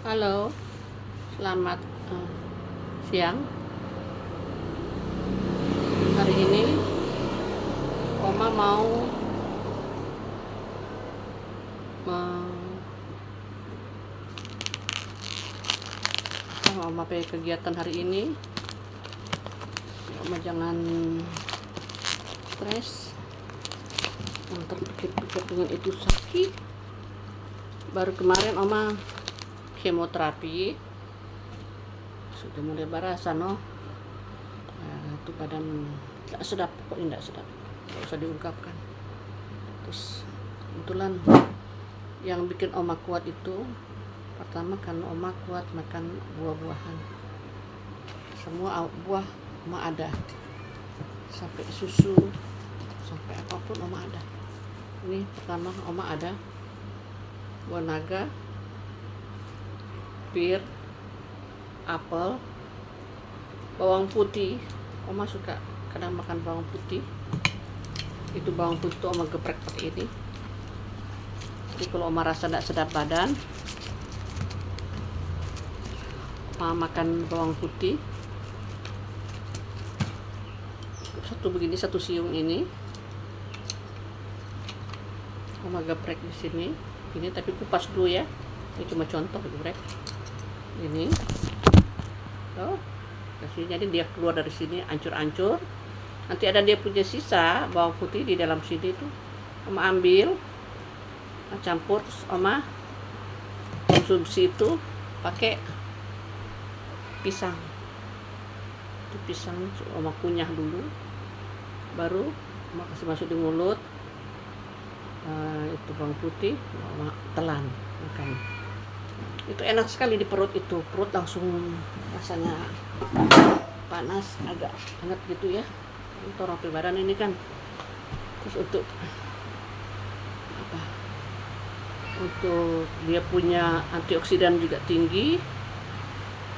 Halo, selamat siang. Hari ini Oma mau Oma pakai kegiatan hari ini. Oma jangan stres, yang terpikir-pikir dengan itu sakit. Baru kemarin Oma kemoterapi, sudah mulai berasa itu badan tidak sedap, pokoknya tidak sedap, tidak usah diungkapkan. Terus kebetulan yang bikin Oma kuat itu pertama karena Oma kuat makan buah-buahan, semua buah Oma ada, sampai susu, sampai apapun Oma ada. Ini pertama Oma ada buah naga, pir, apel, bawang putih. Oma suka kadang makan bawang putih. Itu bawang putih Oma geprek pakai ini. Jadi kalau Oma rasa tidak sedap badan, Oma makan bawang putih. Satu begini, satu siung ini. Oma geprek di sini. Ini tapi kupas dulu ya. Ini cuma contoh geprek. Ini kasih, jadi dia keluar dari sini ancur-ancur. Nanti ada dia punya sisa bawang putih di dalam sini tuh, Oma ambil, campur, terus Oma konsumsi itu pakai pisang. Itu pisang Oma kunyah dulu, baru Oma kasih masuk di mulut. Itu bawang putih Oma telan makan. Itu enak sekali di perut, itu perut langsung rasanya panas, agak hangat gitu ya. Itu orang badan ini kan. Terus untuk apa, untuk dia punya antioksidan juga tinggi,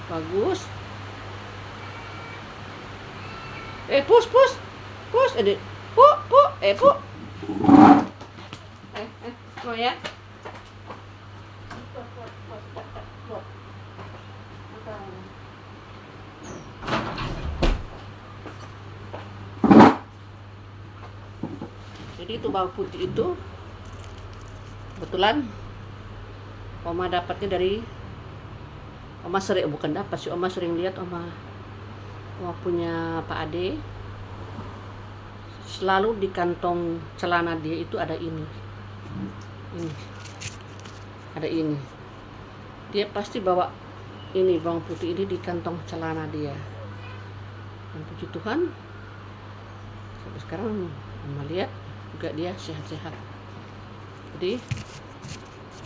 bagus. Pus adik, pu mau ya. Jadi itu bawang putih itu kebetulan Oma dapatnya dari Oma sering, bukan dapat sih, Oma sering lihat Oma punya Pak Ade, selalu di kantong celana dia itu ada ini ada ini. Dia pasti bawa ini bawang putih ini di kantong celana dia. Dan puji Tuhan sampai sekarang Oma lihat juga dia sehat-sehat. Jadi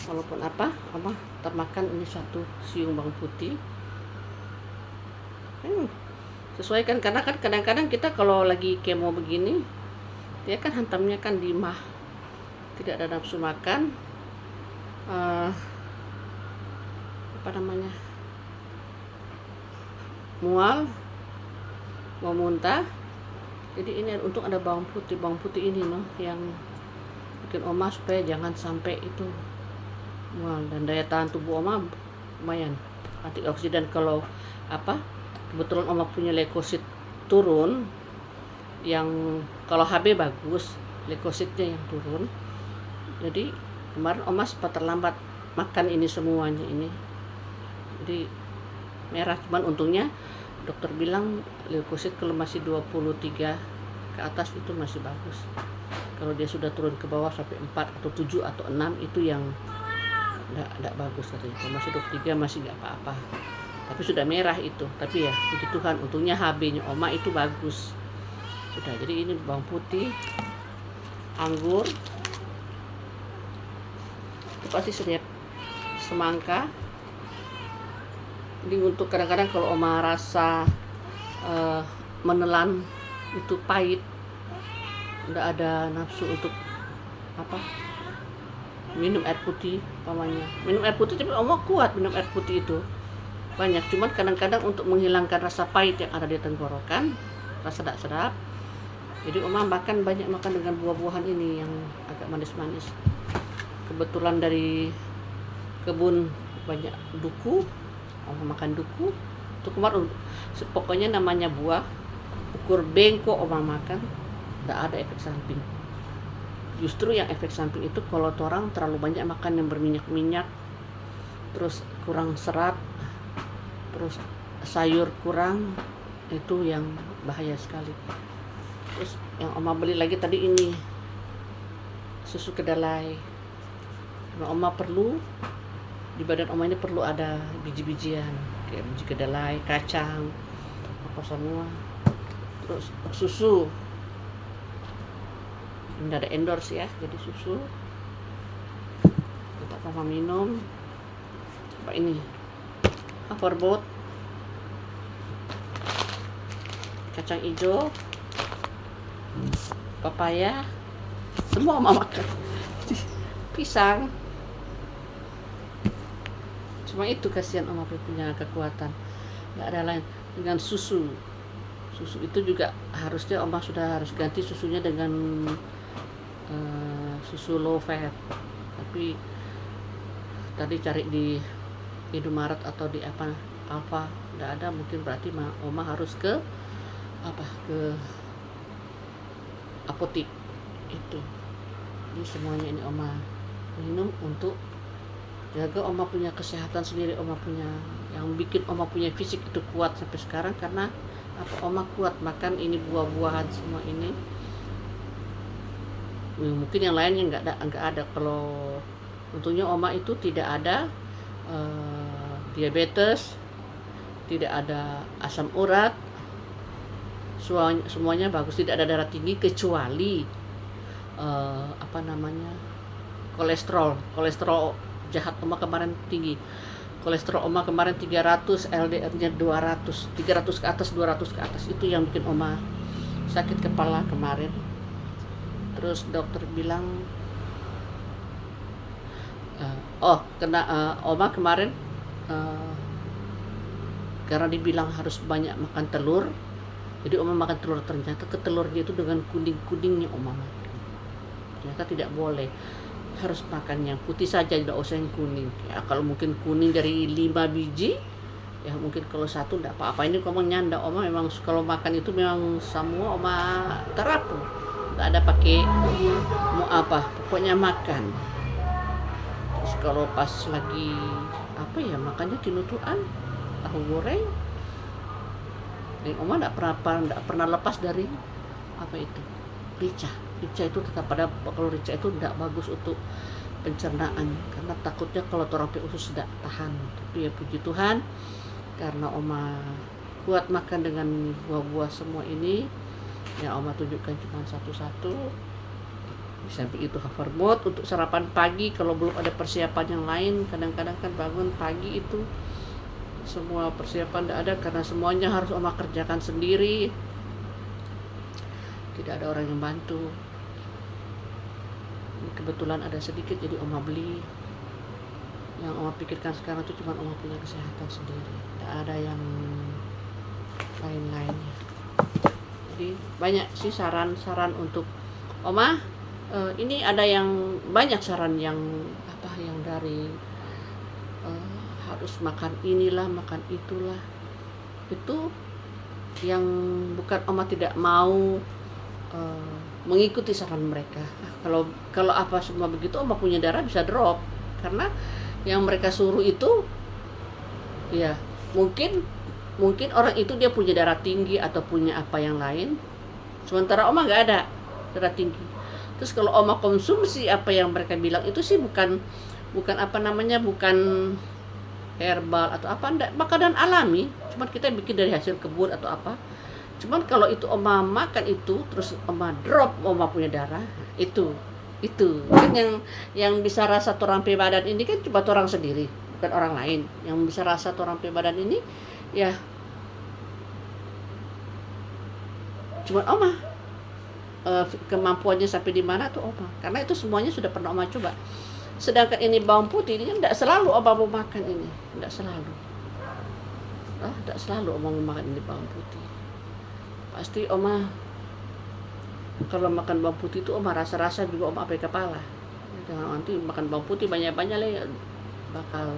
walaupun apa, Oma termakan ini satu siung bawang putih. Sesuaikan, karena kan kadang-kadang kita kalau lagi kemo begini, dia kan hantamnya kan di mah, tidak ada nafsu makan, mual, mau muntah. Jadi ini untung ada bawang putih ini yang bikin Oma supaya jangan sampai itu mual. Dan daya tahan tubuh Oma lumayan, antioksidan. Kalau kebetulan Oma punya leukosit turun, yang kalau HB bagus, leukositnya yang turun. Jadi kemarin Oma sempat terlambat makan ini semuanya ini, jadi merah. Cuman untungnya dokter bilang leukosit kalau masih 23 ke atas itu masih bagus. Kalau dia sudah turun ke bawah sampai 4 atau 7 atau 6 itu yang enggak bagus katanya. Kalau masih 23 masih enggak apa-apa. Tapi sudah merah itu. Tapi ya puji Tuhan untungnya HB-nya Oma itu bagus. Sudah, jadi ini bawang putih, anggur, itu pasti setiap semangka. Jadi untuk kadang-kadang kalau Oma rasa menelan itu pahit, udah ada nafsu untuk minum air putih pamannya. Minum air putih, tapi Oma kuat minum air putih itu banyak. Cuman kadang-kadang untuk menghilangkan rasa pahit yang ada di tenggorokan, rasa tidak sedap, jadi Oma banyak makan dengan buah-buahan ini yang agak manis-manis. Kebetulan dari kebun banyak duku, oma makan duku. Itu kemarin pokoknya namanya buah ukur bengkok oma makan, tidak ada efek samping. Justru yang efek samping itu kalau orang terlalu banyak makan yang berminyak-minyak, terus kurang serat, terus sayur kurang, itu yang bahaya sekali. Terus yang oma beli lagi tadi ini susu kedelai. Karena oma perlu, di badan oma ini perlu ada biji-bijian kayak biji kedelai, kacang, apa semua. Terus susu, nggak ada endorse ya, jadi susu kita sama minum. Apa ini? Hoverboard, kacang hijau, papaya, semua oma makan. Pisang, cuma itu kasihan oma punya kekuatan, nggak ada lain. Dengan susu itu juga harusnya oma sudah harus ganti susunya dengan susu low fat, tapi tadi cari di Indomaret atau di Alfa nggak ada, mungkin berarti oma harus ke apotik itu. Jadi semuanya ini oma minum untuk jaga oma punya kesehatan sendiri. Oma punya yang bikin oma punya fisik itu kuat sampai sekarang karena oma kuat makan ini buah-buahan semua ini. Mungkin yang lainnya nggak ada. Kalau untungnya oma itu tidak ada diabetes, tidak ada asam urat, semuanya bagus, tidak ada darah tinggi kecuali kolesterol jahat oma kemarin tinggi. Kolesterol oma kemarin 300, LDR-nya 200 ke atas, 200 ke atas. Itu yang bikin oma sakit kepala kemarin. Terus dokter bilang oma kemarin karena dibilang harus banyak makan telur, jadi oma makan telur. Ternyata ke telurnya itu dengan kuning-kuningnya oma makan. Ternyata tidak boleh, harus makan yang putih saja, tidak usah yang kuning. Ya kalau mungkin kuning dari 5 biji, ya mungkin kalau satu tidak apa-apa. Ini kalau nyanda oma memang kalau makan itu memang semua oma terapu, nggak ada pakai mau apa, pokoknya makan. Terus kalau pas lagi makannya tinutuan, tahu goreng, dan oma nggak pernah lepas dari rica itu tetap ada. Kalau rica itu tidak bagus untuk pencernaan karena takutnya kalau orang usus tidak tahan. Tapi ya puji Tuhan, karena oma kuat makan dengan buah-buah semua ini, ya oma tunjukkan cuma satu-satu. Di samping itu hoverboard untuk sarapan pagi kalau belum ada persiapan yang lain. Kadang-kadang kan bangun pagi itu semua persiapan tidak ada karena semuanya harus oma kerjakan sendiri, tidak ada orang yang bantu. Kebetulan ada sedikit jadi oma beli. Yang oma pikirkan sekarang itu cuma oma punya kesehatan sendiri, tidak ada yang lain-lainnya. Jadi banyak sih saran-saran untuk oma. Ini ada yang banyak saran yang dari harus makan inilah, makan itulah. Itu yang bukan oma tidak mau mengikuti saran mereka. Kalau apa semua begitu, oma punya darah bisa drop karena yang mereka suruh itu ya mungkin orang itu dia punya darah tinggi atau punya apa yang lain, sementara oma nggak ada darah tinggi. Terus kalau oma konsumsi apa yang mereka bilang itu sih bukan bukan herbal atau apa, enggak, makanan alami, cuman kita bikin dari hasil kebun atau apa. Cuman kalau itu oma makan itu terus oma drop, oma punya darah, itu kan yang bisa rasa torang badan ini kan cuma orang sendiri, bukan orang lain. Yang bisa rasa torang badan ini ya cuma oma. Kemampuannya sampai di mana tuh oma, karena itu semuanya sudah pernah oma coba. Sedangkan ini bawang putih ini kan tidak selalu oma mau makan ini, tidak selalu oma mau makan ini bawang putih. Pasti oma kalau makan bawang putih itu oma rasa juga oma sampai kepala. Jangan nanti makan bawang putih banyak-banyak lah, bakal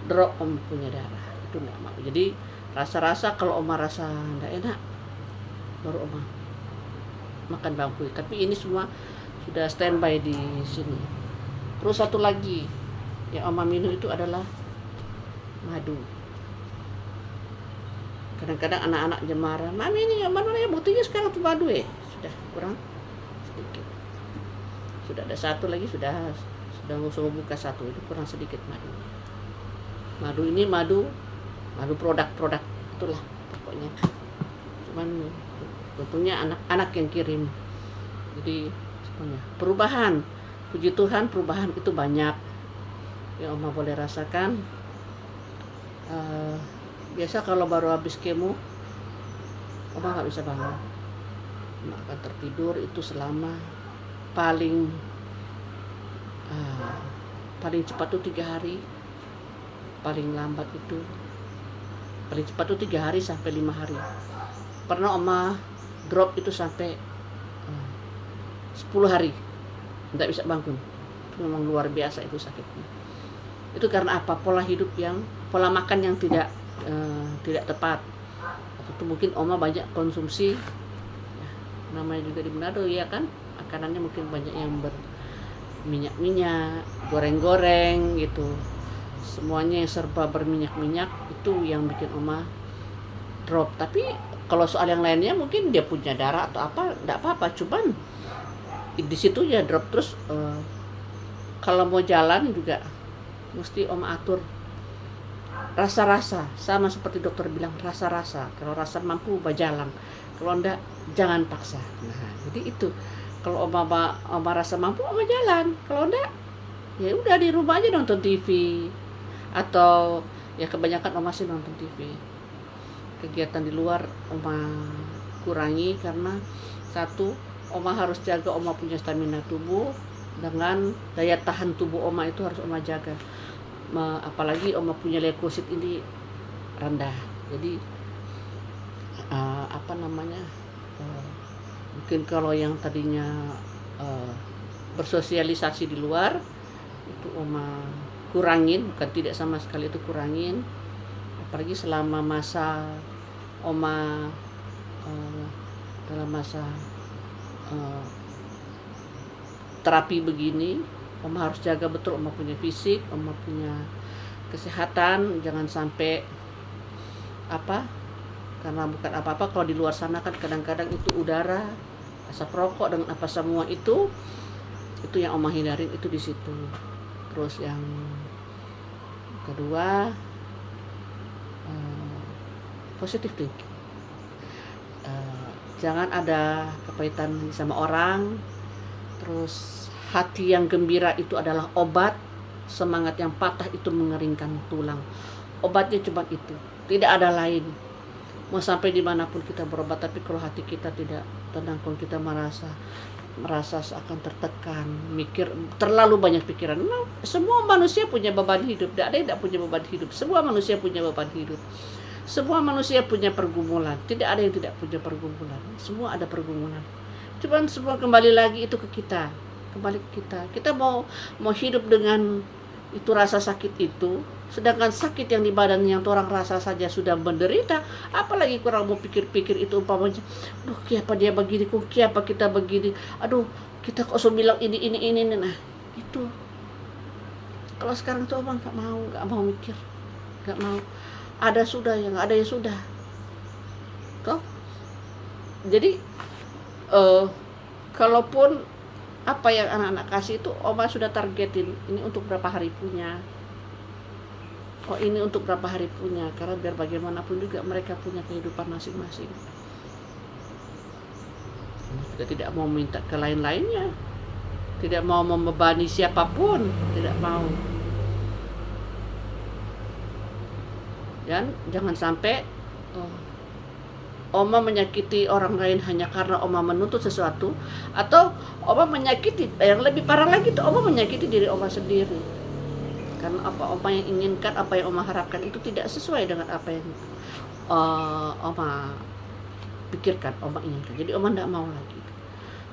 drop oma punya darah, itu nggak mau. Jadi rasa-rasa kalau oma rasa nggak enak baru oma makan bangkuit. Tapi ini semua sudah standby di sini. Terus satu lagi yang oma minum itu adalah madu. Kadang-kadang anak-anak marah, mami ini madu ya buktinya sekarang tuh madu ya. Sudah kurang sedikit. Sudah ada satu lagi, sudah ngusung buka satu, itu kurang sedikit madu. Madu ini madu produk itulah pokoknya. Cuman tentunya anak-anak yang kirim. Jadi semuanya perubahan, puji Tuhan perubahan itu banyak yang oma boleh rasakan. Biasa kalau baru habis kemo oma nggak bisa bangun, oma akan tertidur itu selama paling cepat tuh 3 hari, paling lambat itu paling cepat tuh 3 hari sampai 5 hari. Pernah oma drop itu sampai 10 hari nggak bisa bangun. Itu memang luar biasa itu sakitnya. Itu karena apa? Pola makan yang tidak tepat. Atau mungkin oma banyak konsumsi ya, namanya juga di Manado ya kan, makanannya mungkin banyak yang berminyak, goreng-goreng gitu. Semuanya yang serba berminyak-minyak itu yang bikin oma drop. Tapi kalau soal yang lainnya mungkin dia punya darah atau apa, enggak apa-apa, cuman di situ ya drop. Terus kalau mau jalan juga mesti oma atur rasa-rasa, sama seperti dokter bilang rasa-rasa. Kalau rasa mampu berjalan, kalau enggak jangan paksa. Nah, jadi itu. Kalau oma rasa mampu oma jalan, kalau enggak ya udah di rumah aja nonton TV. Atau ya kebanyakan oma sih nonton TV. Kegiatan di luar oma kurangi karena satu, oma harus jaga oma punya stamina tubuh, dengan daya tahan tubuh oma itu harus oma jaga. Apalagi oma punya leukosit ini rendah. Jadi mungkin kalau yang tadinya bersosialisasi di luar itu oma kurangin, bukan tidak sama sekali, itu kurangin. Apalagi selama masa oma dalam masa terapi begini, oma harus jaga betul oma punya fisik, oma punya kesehatan. Jangan sampai karena bukan apa-apa kalau di luar sana kan kadang-kadang itu udara, asap rokok dengan apa semua itu yang oma hindarin itu di situ. Terus yang kedua, positive thinking. Jangan ada kepahitan sama orang. Terus hati yang gembira itu adalah obat, semangat yang patah itu mengeringkan tulang. Obatnya cuma itu, tidak ada lain. Mau sampai dimanapun kita berobat, tapi kalau hati kita tidak tenang, kalau kita merasa seakan tertekan, mikir terlalu banyak pikiran. Semua manusia punya beban hidup, tidak ada yang tidak punya beban hidup. Semua manusia punya beban hidup. Semua manusia punya pergumulan, tidak ada yang tidak punya pergumulan. Semua ada pergumulan. Cuman semua kembali lagi itu ke kita. Kembali ke kita. Kita mau hidup dengan itu rasa sakit itu, sedangkan sakit yang di badan yang orang rasa saja sudah menderita, apalagi kurang mau pikir-pikir itu umpamanya, aduh kenapa dia begini, kok kenapa kita begini, aduh kita kok bilang ini, nah itu. Kalau sekarang tuh abang nggak mau mikir, nggak mau. Ada sudah, yang ada ya sudah. Toh, jadi kalaupun apa yang anak-anak kasih itu oma sudah targetin, ini untuk berapa hari punya, ini untuk berapa hari punya, karena biar bagaimanapun juga mereka punya kehidupan masing-masing. Kita tidak mau minta ke lain-lainnya, tidak mau membebani siapapun, tidak mau. Dan jangan sampai oma menyakiti orang lain hanya karena oma menuntut sesuatu, atau oma menyakiti, yang lebih parah lagi itu oma menyakiti diri oma sendiri. Karena apa oma yang inginkan, apa yang oma harapkan itu tidak sesuai dengan apa yang oma pikirkan, oma inginkan. Jadi oma tidak mau lagi.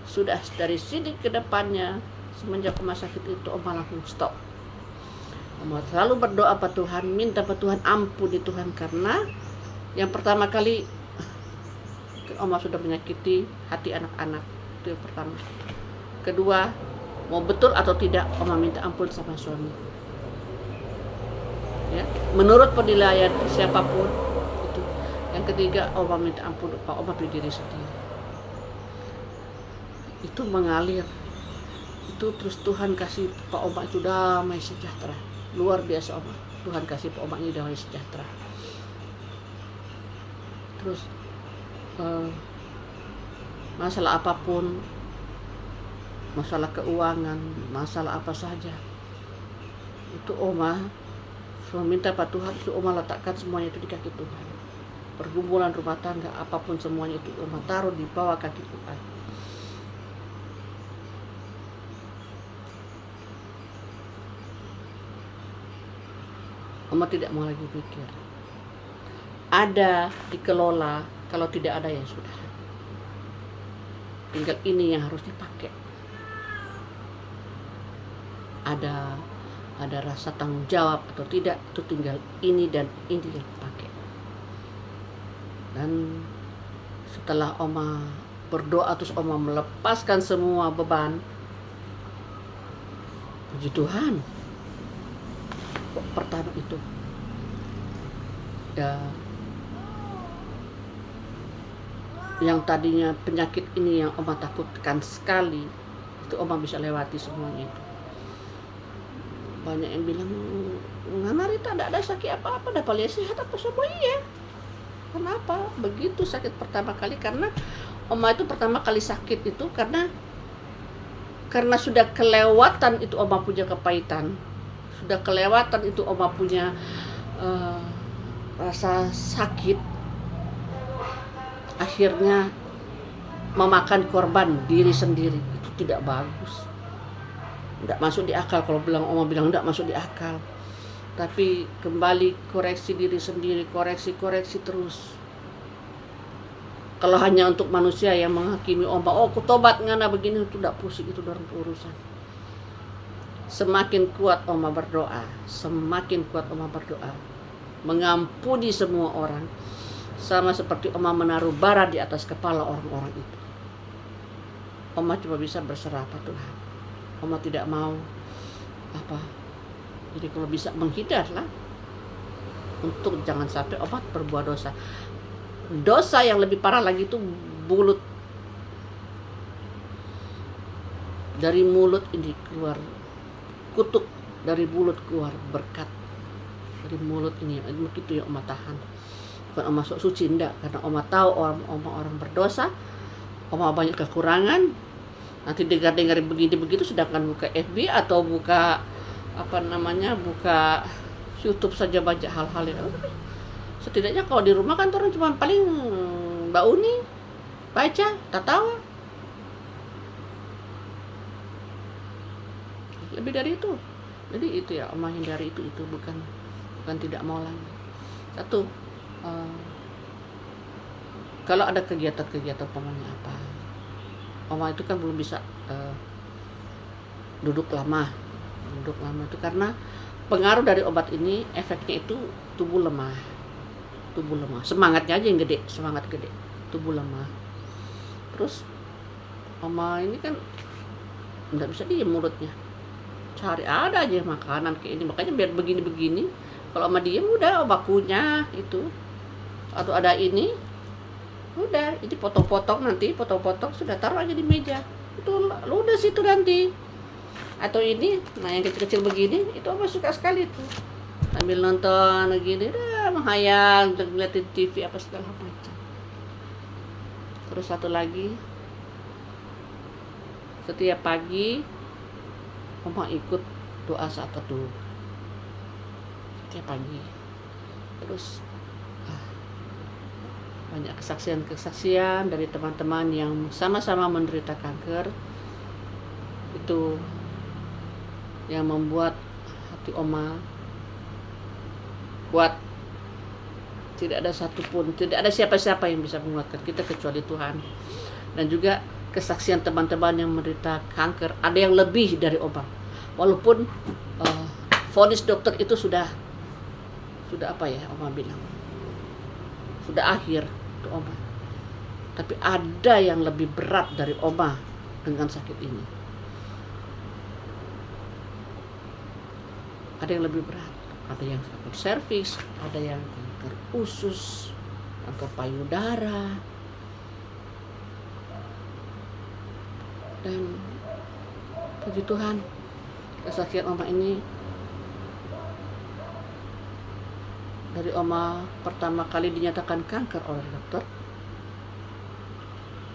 Sudah dari sini ke depannya, semenjak oma sakit itu oma langsung stop. Oma selalu berdoa pada Tuhan, minta pada Tuhan, ampuni Tuhan, karena yang pertama kali Oma sudah menyakiti hati anak-anak, itu yang pertama. Kedua, mau betul atau tidak Oma minta ampun sama suami. Ya, menurut penilaian siapapun itu. Yang ketiga, Oma minta ampun Pak Oma pada diri sendiri. Itu mengalir. Itu terus Tuhan kasih Pak Oma itu damai sejahtera. Luar biasa Oma. Tuhan kasih Pak Oma ini damai sejahtera. Terus masalah apapun, masalah keuangan, masalah apa saja, itu Oma minta pada Tuhan, itu Oma letakkan semuanya itu di kaki Tuhan. Pergumulan rumah tangga, apapun semuanya itu Oma taruh di bawah kaki Tuhan. Oma tidak mau lagi pikir. Ada dikelola, kalau tidak ada ya sudah. Tinggal ini yang harus dipakai. Ada rasa tanggung jawab atau tidak, itu tinggal ini dan ini yang dipakai. Dan setelah Oma berdoa terus Oma melepaskan semua beban, puji Tuhan, pertama itu ya, yang tadinya penyakit ini yang Oma takutkan sekali, itu Oma bisa lewati semuanya itu. Banyak yang bilang, Nana Rita tidak ada sakit apa-apa, dah paling sehat apa semua. Iya. Kenapa? Begitu sakit pertama kali, karena Oma itu pertama kali sakit itu karena sudah kelewatan itu Oma punya kepahitan, sudah kelewatan itu Oma punya rasa sakit, akhirnya memakan korban diri sendiri. Itu tidak bagus, tidak masuk di akal. Kalau Oma bilang tidak masuk di akal, tapi kembali koreksi diri sendiri, koreksi terus. Kalau hanya untuk manusia yang menghakimi Oma, oh aku tobat ngana begini, itu tidak pusing, itu dalam urusan. Semakin kuat Oma berdoa, semakin kuat Oma berdoa, mengampuni semua orang, sama seperti Oma menaruh bara di atas kepala orang-orang itu. Oma cuma bisa berserah pada Tuhan. Oma tidak mau jadi kalau bisa menghindarlah, untuk jangan sampai Oma berbuat dosa. Dosa yang lebih parah lagi itu mulut. Dari mulut ini keluar kutuk, dari mulut keluar berkat. Dari mulut ini, begitu yang Oma tahan. Bukan Oma sok suci, enggak, karena Oma tahu Oma orang berdosa, Oma banyak kekurangan. Nanti dengar begini begitu, sedangkan buka FB atau buka buka YouTube saja baca hal-hal yang setidaknya kalau di rumah kan orang cuma paling Mbak Uni baca, tertawa. Lebih dari itu. Jadi itu ya, Oma hindari itu bukan tidak mau lagi. Satu, kalau ada kegiatan pamannya apa, Oma itu kan belum bisa duduk lama itu karena pengaruh dari obat ini, efeknya itu tubuh lemah, semangatnya aja yang gede, tubuh lemah. Terus Oma ini kan nggak bisa diem mulutnya, cari ada aja makanan kayak ini, makanya biar begini. Kalau Oma diem udah bakunya itu, atau ada ini, udah ini potong-potong sudah taruh aja di meja, itu ludes itu nanti. Atau ini, yang kecil-kecil begini, itu Oma suka sekali tuh, sambil nonton begini, menghayal, ngeliatin TV apa segala macam. Terus satu lagi, setiap pagi Oma ikut doa saat teduh setiap pagi. Terus banyak kesaksian dari teman-teman yang sama-sama menderita kanker, itu yang membuat hati Oma kuat. Tidak ada siapa-siapa yang bisa menguatkan kita kecuali Tuhan. Dan juga kesaksian teman-teman yang menderita kanker, ada yang lebih dari Oma, walaupun vonis dokter itu sudah apa ya Oma bilang, sudah akhir untuk Oma. Tapi ada yang lebih berat dari Oma dengan sakit ini. Ada yang lebih berat, ada yang kanker serviks, ada yang kanker usus, kanker payudara, dan puji Tuhan kesaksian Oma ini dari Oma pertama kali dinyatakan kanker oleh dokter,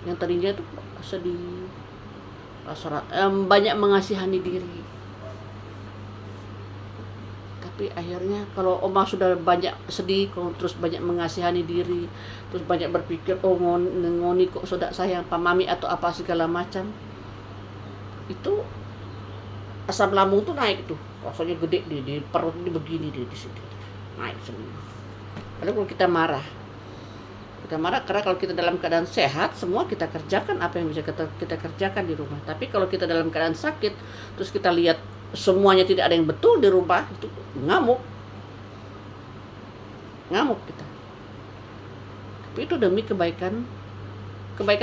yang tadinya itu sedih, banyak mengasihani diri. Tapi akhirnya kalau Oma sudah banyak sedih, terus banyak mengasihani diri, terus banyak berpikir, oh ngoni kok sudah sayang Pak Mami atau apa segala macam, itu asam lambung tuh naik tuh, rasanya gede di perut ini begini di sini, naik semua. Lalu kalau kita marah karena kalau kita dalam keadaan sehat, semua kita kerjakan apa yang bisa kita kerjakan di rumah. Tapi kalau kita dalam keadaan sakit, terus kita lihat semuanya tidak ada yang betul di rumah, itu ngamuk kita. Tapi itu demi kebaikan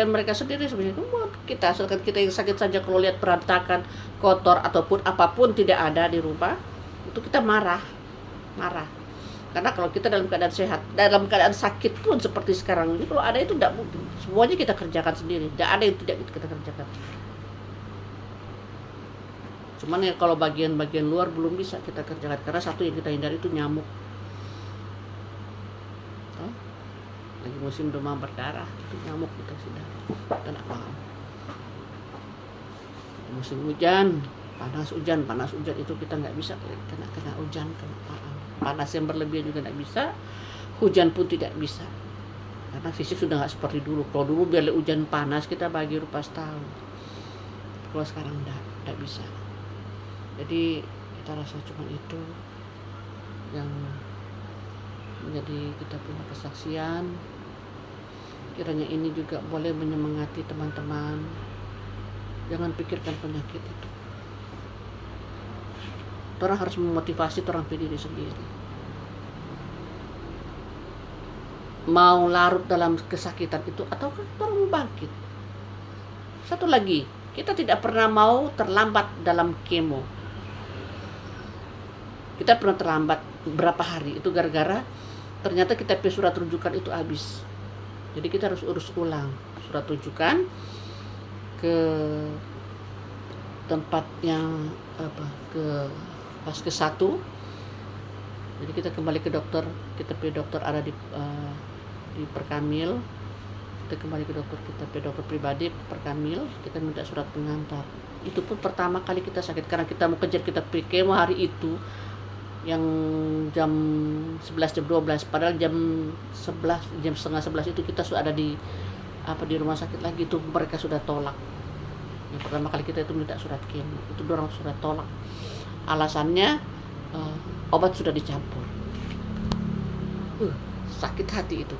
mereka sendiri sebenarnya. Kita asalkan kita yang sakit saja, kalau lihat berantakan, kotor ataupun apapun tidak ada di rumah, itu kita marah. Karena kalau kita dalam keadaan sehat, dalam keadaan sakit pun seperti sekarang ini, kalau ada itu tidak mungkin. Semuanya kita kerjakan sendiri, tidak ada yang tidak kita kerjakan. Cuman ya kalau bagian-bagian luar belum bisa kita kerjakan, karena satu yang kita hindari itu nyamuk. Lagi musim demam berdarah, itu nyamuk kita sudah tidak paham. Musim hujan, panas hujan itu kita nggak bisa kena hujan, panas yang berlebihan juga nggak bisa, hujan pun tidak bisa, karena fisik sudah nggak seperti dulu. Kalau dulu biar hujan panas kita bagi rupas tahu, kalau sekarang nggak bisa. Jadi kita rasa cuma itu yang menjadi kita punya kesaksian. Kiranya ini juga boleh menyemangati teman-teman. Jangan pikirkan penyakit itu. Orang harus memotivasi orang diri sendiri. Mau larut dalam kesakitan itu atau orang bangkit. Satu lagi, kita tidak pernah mau terlambat dalam kemo. Kita pernah terlambat berapa hari itu gara-gara ternyata kita surat rujukan itu habis. Jadi kita harus urus ulang surat rujukan ke tempat yang ke Vaskes 1. Jadi kita kembali ke dokter, kita pilih dokter ada di Perkamil. Kita kembali ke dokter, kita pilih dokter pribadi Perkamil, kita minta surat pengantar. Itu pun pertama kali kita sakit karena kita mau kejar, kita pilih kemo hari itu yang jam 11 jam 12, padahal jam 11 jam setengah 11 itu kita sudah ada di rumah sakit lagi, itu mereka sudah tolak. Yang pertama kali kita itu minta surat kemo, itu dorong surat tolak. Alasannya obat sudah dicampur. Sakit hati itu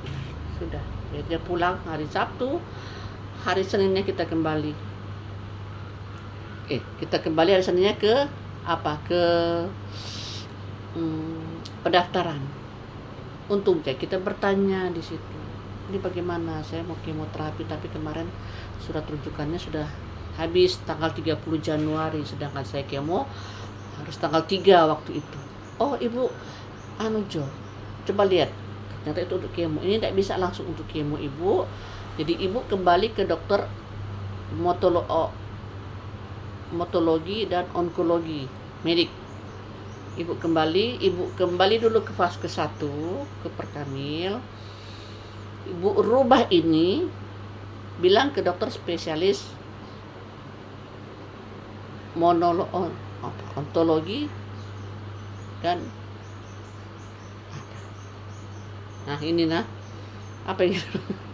sudah. Dia pulang hari Sabtu, hari Seninnya kita kembali. Kita kembali hari Seninnya ke pendaftaran. Untung kita bertanya di situ, ini bagaimana, saya mau kemoterapi tapi kemarin surat rujukannya sudah habis tanggal 30 Januari, sedangkan saya kemo harus tanggal 3 waktu itu. Oh ibu, coba lihat, ternyata itu untuk kemo, ini tidak bisa langsung untuk kemo ibu, jadi ibu kembali ke dokter motologi dan onkologi medik. Ibu kembali dulu ke Vaskes 1, ke Perkamil. Ibu rubah ini, bilang ke dokter spesialis ontologi dan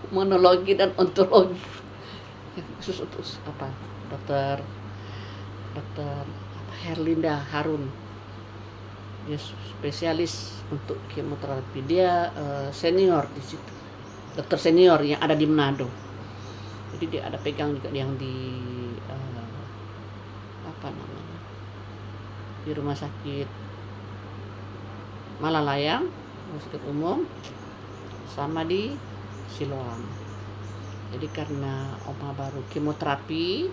monologi dan ontologi khusus untuk dokter Herlinda Harun. Dia spesialis untuk kemoterapi, dia senior di situ, dokter senior yang ada di Manado. Jadi dia ada pegang juga yang di di rumah sakit Malalayang, rumah sakit umum, sama di Siloam. Jadi karena Oma baru kemoterapi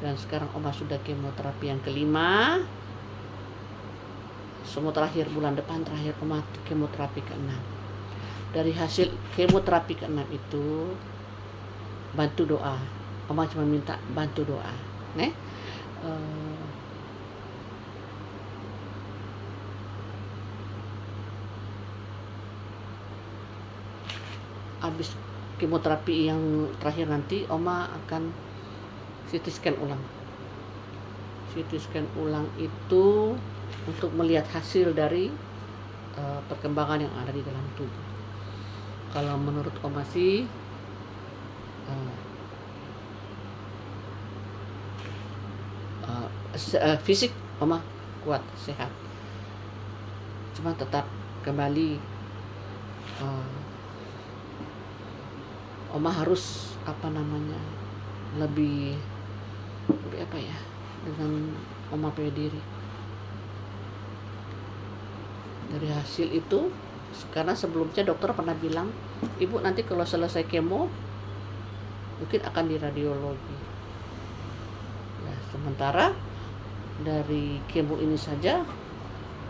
dan sekarang Oma sudah kemoterapi yang kelima, semua terakhir bulan depan terakhir Oma kemoterapi ke-6. Dari hasil kemoterapi ke-6 itu bantu doa. Oma cuma minta bantu doa, habis kemoterapi yang terakhir nanti Oma akan CT scan ulang. CT scan ulang itu untuk melihat hasil dari perkembangan yang ada di dalam tubuh. Kalau menurut Oma sih fisik Oma kuat, sehat. Cuma tetap kembali Oma harus lebih dengan Oma punya diri. Dari hasil itu, karena sebelumnya dokter pernah bilang, ibu nanti kalau selesai kemo mungkin akan di radiologi. Ya, sementara dari kemo ini saja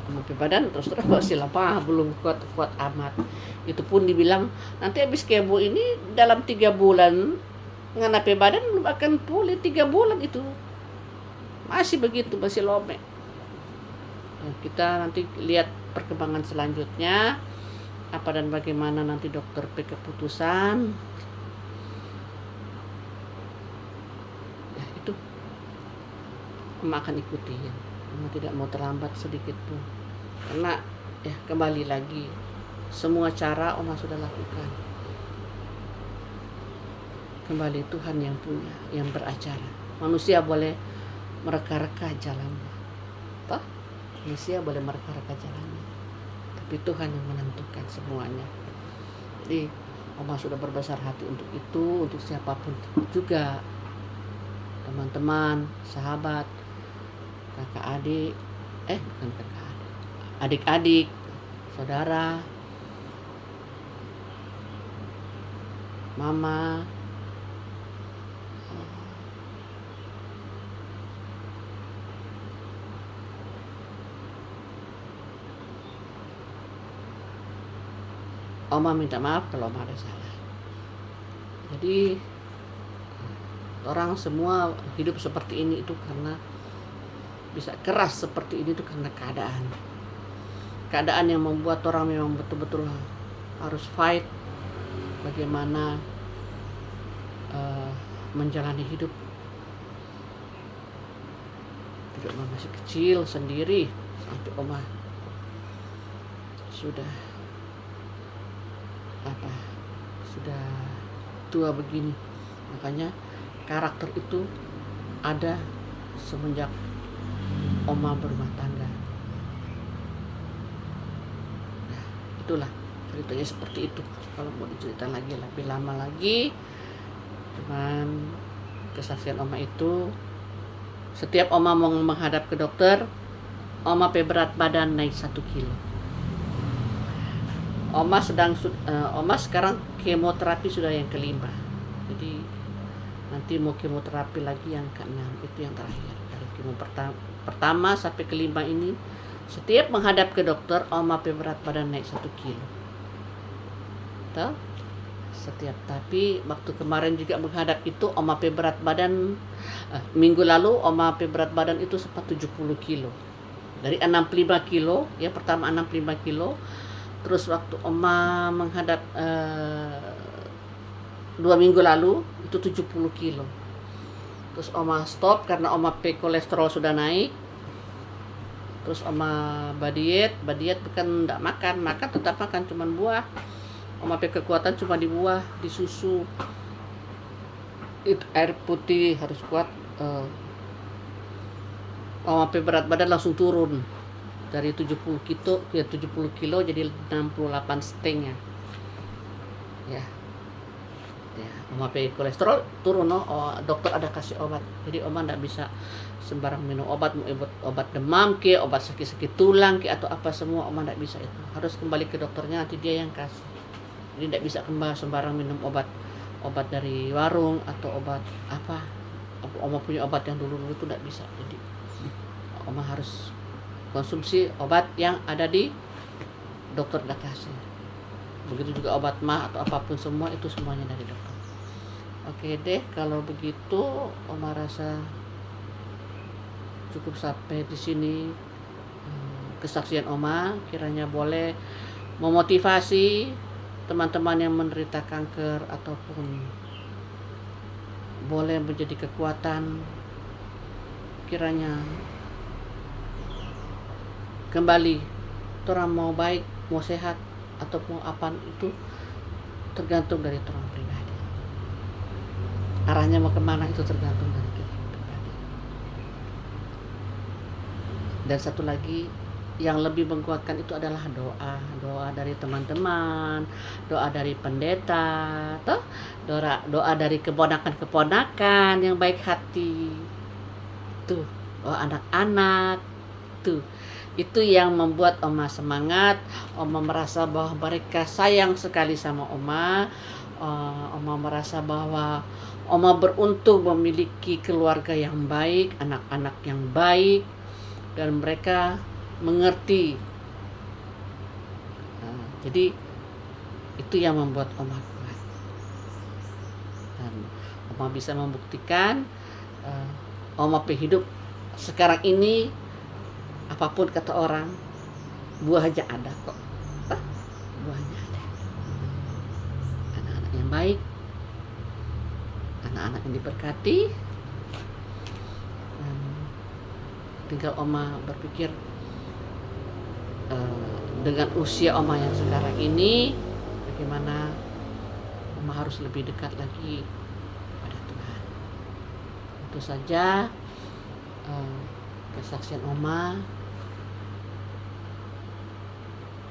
Oma badan terus masih lemah, belum kuat amat. Itu pun dibilang nanti habis kemo ini dalam 3 bulan nganape badan belum akan pulih. 3 bulan itu masih begitu, masih lome. Ya, kita nanti lihat perkembangan selanjutnya apa dan bagaimana nanti dokter keputusan. Ya, itu Oma akan ikuti. Oma tidak mau terlambat sedikit pun. Karena ya kembali lagi, semua cara Oma sudah lakukan. Kembali Tuhan yang punya, yang beracara. Manusia boleh mereka-reka jalannya. Manusia boleh mereka-reka jalannya. Tapi Tuhan yang menentukan semuanya. Jadi Oma sudah berbesar hati untuk itu, untuk siapapun juga. Teman-teman, sahabat, kakak adik, bukan kakak adik, adik-adik, saudara, mama, Oma minta maaf kalau Oma ada salah. Jadi orang semua hidup seperti ini itu karena bisa keras seperti ini itu karena keadaan yang membuat orang memang betul-betul harus fight bagaimana menjalani hidup. Tidak, Oma masih kecil sendiri sampai Oma sudah tua begini. Makanya karakter itu ada semenjak Oma berumah tangga. Nah, itulah ceritanya seperti itu. Kalau mau diceritakan lagi lebih lama lagi, cuman kesaksian Oma itu setiap Oma mau menghadap ke dokter, Oma berat badan naik 1 kilo. Oma sekarang kemoterapi sudah yang kelima. Jadi nanti mau kemoterapi lagi yang ke-6, itu yang terakhir. Dari kemo pertama sampai kelima ini, setiap menghadap ke dokter Oma berat badan naik 1 kilo. Tahu? Setiap. Tapi waktu kemarin juga menghadap itu Oma berat badan minggu lalu Oma berat badan itu sempat 70 kilo. Dari 65 kilo, ya pertama 65 kilo. Terus waktu Oma menghadap 2 minggu lalu itu 70 kilo. Terus Oma stop karena Oma kolesterol sudah naik. Terus Oma badiet bukan enggak makan tetap makan cuman buah. Oma kekuatan cuma di buah, di susu. Itu air putih harus kuat. Oma berat badan langsung turun. Dari 70 kilo jadi 68 setengah. Ya. ya, Oma pe kolesterol turun, no. Oh, dokter ada kasih obat, jadi Oma ndak bisa sembarang minum obat, mau obat demam ke, obat sakit-sakit tulang ke, atau apa semua Oma ndak bisa itu, harus kembali ke dokternya, nanti dia yang kasih. Jadi ndak bisa kembali sembarang minum obat dari warung atau obat apa. Oma punya obat yang dulu itu ndak bisa, jadi Oma harus konsumsi obat yang ada di dokter udah kasih. Begitu juga obat mah atau apapun, semua itu semuanya dari dokter. Oke deh, kalau begitu Oma rasa cukup sampai di sini kesaksian Oma, kiranya boleh memotivasi teman-teman yang menderita kanker, ataupun boleh menjadi kekuatan, kiranya kembali orang mau baik, mau sehat, ataupun apa itu tergantung dari orang pribadi. Arahnya mau kemana itu tergantung dari kita pribadi. Dan satu lagi yang lebih menguatkan itu adalah doa dari teman-teman, doa dari pendeta, doa dari keponakan-keponakan yang baik hati, tuh, anak-anak, tuh. Itu yang membuat Oma semangat. Oma merasa bahwa mereka sayang sekali sama Oma. Oma merasa bahwa Oma beruntung memiliki keluarga yang baik, anak-anak yang baik, dan mereka mengerti. Jadi itu yang membuat Oma kuat, dan Oma bisa membuktikan Oma hidup sekarang ini, apapun kata orang, buahnya ada kok. Buahnya ada. Anak-anak yang baik, anak-anak yang diberkati. Tinggal Oma berpikir dengan usia Oma yang sekarang ini, bagaimana Oma harus lebih dekat lagi pada Tuhan. Itu saja kesaksian Oma.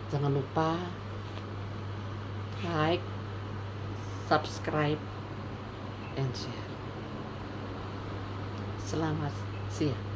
Jangan lupa like, subscribe, and share. Selamat siang.